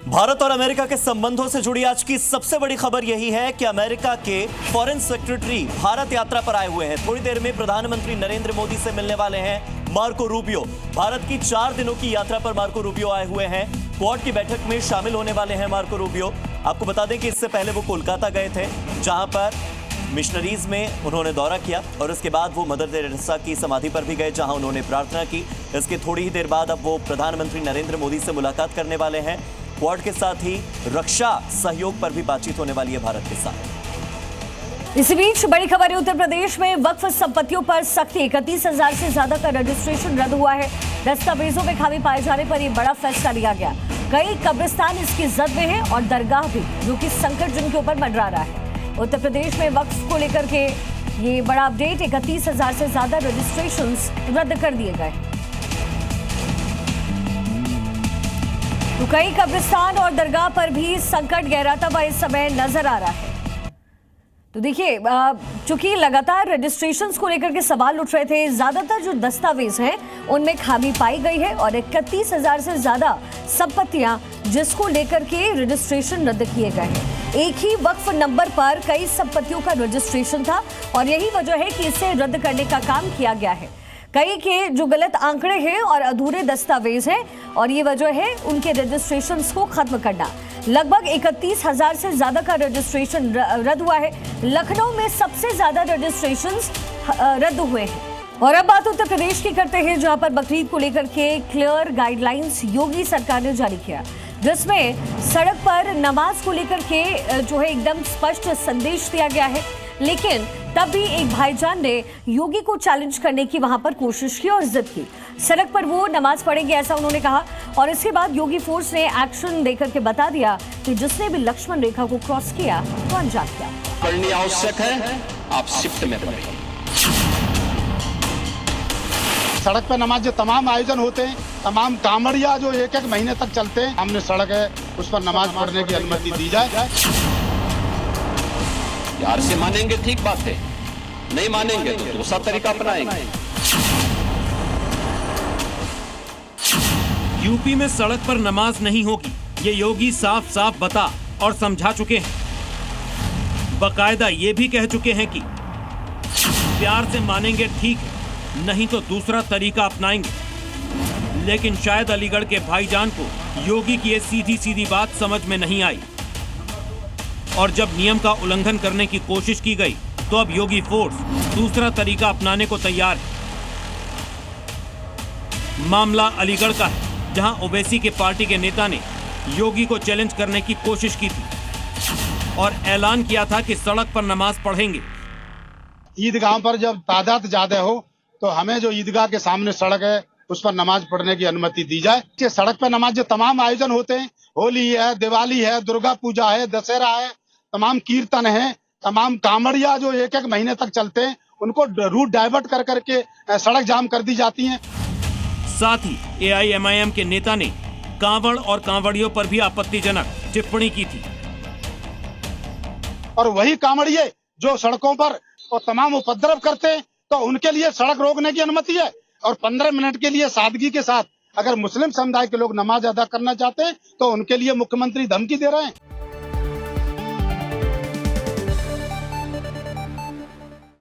भारत और अमेरिका के संबंधों से जुड़ी आज की सबसे बड़ी खबर यही है कि अमेरिका के फॉरेन सेक्रेटरी भारत यात्रा पर आए हुए हैं। थोड़ी देर में प्रधानमंत्री नरेंद्र मोदी से मिलने वाले हैं मार्को रूबियो। भारत की 4 दिनों की यात्रा पर मार्को रूबियो आए हुए हैं। क्वाड की बैठक में शामिल होने वाले हैं मार्को रूबियो। आपको बता दें कि इससे पहले वो कोलकाता गए थे, जहां पर मिशनरीज में उन्होंने दौरा किया और उसके बाद वो मदर टेरेसा की समाधि पर भी गए, जहां उन्होंने प्रार्थना की। इसके थोड़ी ही देर बाद अब वो प्रधानमंत्री नरेंद्र मोदी से मुलाकात करने वाले हैं। क्वाड के साथ ही रक्षा सहयोग पर भी बातचीत होने वाली है भारत के साथ। इसी बीच बड़ी खबर है, उत्तर प्रदेश में वक्फ संपत्तियों पर सख्ती। 31,000 से ज्यादा का रजिस्ट्रेशन रद्द हुआ है। दस्तावेजों में खामी पाए जाने पर यह बड़ा फैसला लिया गया। कई कब्रिस्तान इसकी जद में है और दरगाह भी, जो कि संकट जिनके ऊपर मंडरा रहा है। उत्तर प्रदेश में वक्फ को लेकर के ये बड़ा अपडेट। 31,000 से ज्यादा रजिस्ट्रेशंस रद्द कर दिए गए। तो कई कब्रिस्तान और दरगाह पर भी संकट गहराता हुआ इस समय नजर आ रहा है। तो देखिए, चूंकि लगातार रजिस्ट्रेशंस को लेकर के सवाल उठ रहे थे, ज्यादातर जो दस्तावेज हैं उनमें खामी पाई गई है और 31,000 से ज्यादा संपत्तियां जिसको लेकर के रजिस्ट्रेशन रद्द किए गए हैं। एक ही वक्फ नंबर पर कई संपत्तियों का रजिस्ट्रेशन था और यही वजह है कि इसे रद्द करने का काम किया गया है। कई के जो गलत आंकड़े हैं और अधूरे दस्तावेज हैं और ये वजह है उनके रजिस्ट्रेशंस को खत्म करना। लगभग 31,000 से ज्यादा का रजिस्ट्रेशन रद्द हुआ है। लखनऊ में सबसे ज्यादा रजिस्ट्रेशंस रद्द हुए हैं। और अब बात उत्तर प्रदेश की करते हैं, जहां पर बकरीद को लेकर के क्लियर गाइडलाइंस योगी सरकार ने जारी किया, जिसमें सड़क पर नमाज को लेकर के जो है एकदम स्पष्ट संदेश दिया गया है। लेकिन तब भी एक भाईजान ने योगी को चैलेंज करने की वहां पर कोशिश की और जिद की। सड़क पर वो नमाज पढ़ेंगे ऐसा उन्होंने कहा और इसके बाद योगी फोर्स ने एक्शन देकर के बता दिया कि जिसने भी लक्ष्मण रेखा को क्रॉस किया तो अंजाम क्या पढ़नी आवश्यक है। आप शिफ्ट में पढ़ें। सड़क पर नमाज जो तमाम आयोजन होते हैं, तमाम कांवड़िया जो एक एक महीने तक चलते हैं, सामने सड़क है उस पर नमाज पढ़ने की अनुमति दी जाए। यार से मानेंगे ठीक बात है, नहीं मानेंगे तो दूसरा तरीका अपनाएंगे। यूपी में सड़क पर नमाज नहीं होगी, ये योगी साफ साफ बता और समझा चुके हैं। बकायदा ये भी कह चुके हैं कि प्यार से मानेंगे ठीक है, नहीं तो दूसरा तरीका अपनाएंगे। लेकिन शायद अलीगढ़ के भाईजान को योगी की ये सीधी सीधी बात समझ में नहीं आई और जब नियम का उल्लंघन करने की कोशिश की गई तो अब योगी फोर्स दूसरा तरीका अपनाने को तैयार है। मामला अलीगढ़ का है, जहां ओवैसी के पार्टी के नेता ने योगी को चैलेंज करने की कोशिश की थी और ऐलान किया था कि सड़क पर नमाज पढ़ेंगे। ईदगाह पर जब तादाद ज्यादा हो तो हमें जो ईदगाह के सामने सड़क है उस पर नमाज पढ़ने की अनुमति दी जाए। सड़क पर नमाज जो तमाम आयोजन होते हैं, होली है, दिवाली है, दुर्गा पूजा है, दशहरा है, तमाम कीर्तन है, तमाम कांवड़िया जो एक एक महीने तक चलते हैं, उनको रूट डाइवर्ट कर करके सड़क जाम कर दी जाती है। साथ ही AIMIM के नेता ने कांवड़ और कांवड़ियों पर भी आपत्तिजनक टिप्पणी की थी। और वही कांवड़िए जो सड़कों पर और तमाम उपद्रव करते हैं तो उनके लिए सड़क रोकने की अनुमति है। और 15 मिनट के लिए सादगी के साथ अगर मुस्लिम समुदाय के लोग नमाज अदा करना चाहते हैं तो उनके लिए मुख्यमंत्री धमकी दे रहे हैं।